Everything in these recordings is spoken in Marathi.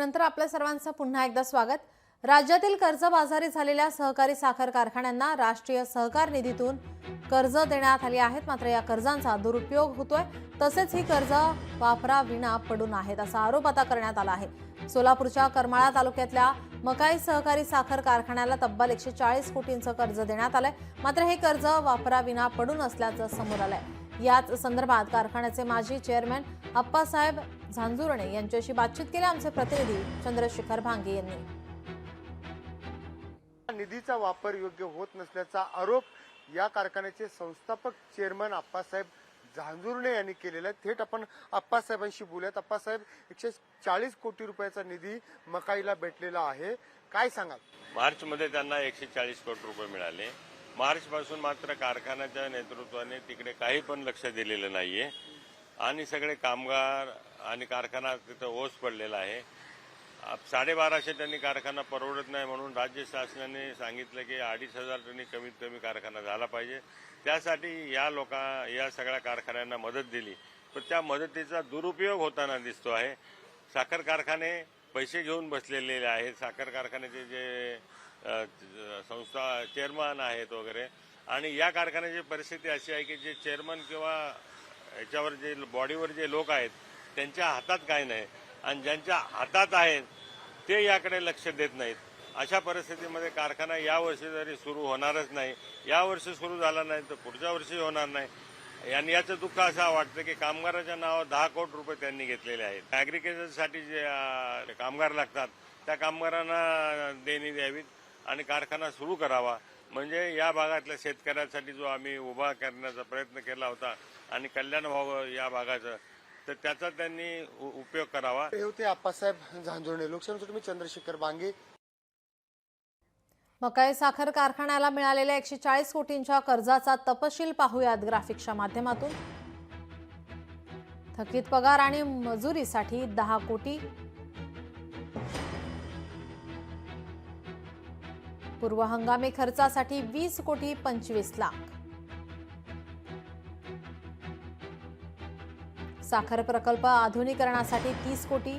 विश्रांतीनंतर आपल्या सर्वांचं पुन्हा एकदा स्वागत। राज्यातील कर्जबाजारी झालेल्या सहकारी साखर कारखान्यांना राष्ट्रीय सहकार निधीतून कर्ज देण्यात आली आहेत। मात्र या कर्जांचा दुरुपयोग होतोय, तसेच ही कर्ज वापराविना पडून आहेत असा आरोप आता करण्यात आला आहे। सोलापूरच्या करमाळा तालुक्यातल्या मकाई सहकारी साखर कारखान्याला तब्बल 140 कोटींचं कर्ज देण्यात आलंय। मात्र हे कर्ज वापराविना पडून असल्याचं समोर आलंय। याच संदर्भात कारखान्याचे माजी चेअरमन अप्पासाहेब झांजुर्णे यांच्याशी बातचीत केली आमचे प्रतिनिधी चंद्रशेखर भांगे यांनी। निधीचा वापर योग्य होत नसल्याचा आरोप या कारखान्याचे संस्थापक चेअरमन अप्पासाहेब झांजुर्णे यांनी केलेला आहे। थेट आपण अप्पासाहेबांशी बोलूयात। अप्पासाहेब, 140 कोटी रुपयाचा निधी मकाईला भेटलेला आहे, काय सांगाल? मार्च मध्ये त्यांना 140 कोटी रुपये मिळाले। मार्च पासून मात्र कारखान्याच्या नेतृत्वाने तिकडे काही पण लक्ष दिलेलं नाहीये आणि सगळे कामगार आणि कारखाना तिथं ओस पडलेला आहे। 1250 टनी कारखाना परवडत नाही म्हणून राज्य शासनाने सांगितलं की 2500 टनी कमीत कमी कारखाना झाला पाहिजे। त्यासाठी या सगळ्या कारखान्यांना मदत दिली, पण त्या मदतीचा दुरुपयोग होताना दिसतो आहे। साखर कारखाने पैसे घेऊन बसलेले आहेत। साखर कारखान्याचे जे संस्था चेअरमन आहेत वगैरे, आणि या कारखान्याची परिस्थिती अशी आहे की जे चेअरमन किंवा याच्यावर जे बॉडीवर जे लोक आहेत त्यांच्या हातात काय नाही, आणि ज्यांच्या हातात आहेत ते याकडे लक्ष देत नाहीत। अशा परिस्थितीमध्ये कारखाना यावर्षी जरी सुरू होणारच नाही, यावर्षी सुरू झाला नाही तर पुढच्या वर्षी होणार नाही। आणि याचं दुःख असं वाटतं की कामगाराच्या नावावर 10 कोटी रुपये त्यांनी घेतलेले आहेत। ॲग्रिकल्चरसाठी जे कामगार लागतात त्या कामगारांना देणी द्यावीत आणि कारखाना सुरू करावा, म्हणजे या भागातल्या शेतकऱ्यांसाठी जो आम्ही उभा करण्याचा प्रयत्न केला होता आणि कल्याण व्हावं या भागाचं, तर त्याचा त्यांनी उपयोग करावा। हे होते अप्पासाहेब झांजुर्णे। लोकसभेसाठी मी चंद्रशेखर भांगे। मकाई साखर कारखान्याला मिळालेल्या 140 कोटींच्या कर्जाचा तपशील पाहूयात ग्राफिक्सच्या माध्यमातून। थकीत पगार आणि मजुरीसाठी 10 कोटी, पूर्व हंगामी खर्चासाठी 20 कोटी 25 लाख, साखर प्रकल्प आधुनिकीकरणासाठी 30 कोटी,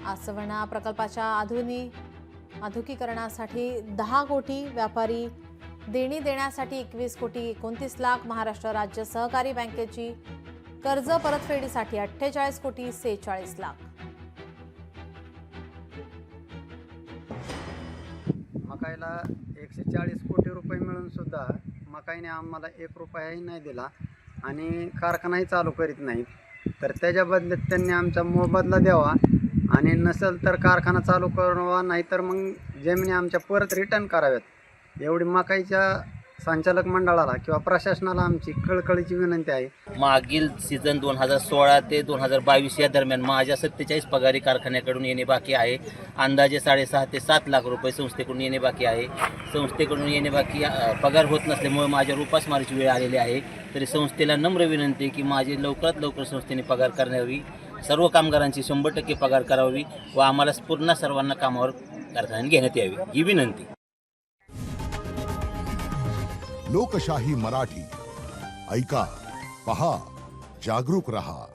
आसवणा प्रकल्पाच्या आधुनिकीकरणासाठी 10 कोटी, व्यापारी देणी देण्यासाठी 21 कोटी 29 लाख, महाराष्ट्र राज्य सहकारी बँकेची कर्ज परतफेडीसाठी 48 कोटी 46 लाख। मकाईला 140 कोटी रुपये मिळून सुद्धा मकाईने आम्हाला 1 रुपयाही नाही दिला आणि कारखानाही चालू करीत नाहीत। तर त्याच्या बदल्यात त्यांनी आमचा मोबदला द्यावा आणि नसेल तर कारखाना चालू करावा, नाहीतर मग जमिनी आमच्या परत रिटर्न कराव्यात। एवढी मकाईच्या संचालक मंडळाला किंवा प्रशासनाला आमची कळकळीची विनंती आहे। मागील सीझन 2016 ते 2022 या दरम्यान माझ्या 47 पगारी कारखान्याकडून येणे बाकी आहे। अंदाजे 6.5 ते 7 लाख रुपये संस्थेकडून येणे बाकी आहे। संस्थेकडून येणे बाकी पगार होत नसल्यामुळे माझ्या उपासमारीची वेळ आलेली आहे। तरी संस्थेला नम्र विनंती की माझी लवकरात लवकर संस्थेने पगार करावी, सर्व कामगारांची 100% पगार करावी व आम्हाला पूर्ण सर्वांना कामावर कारखान्यात घेण्यात यावी ही विनंती। लोकशाही मराठी ऐका, पहा, जागरूक रहा।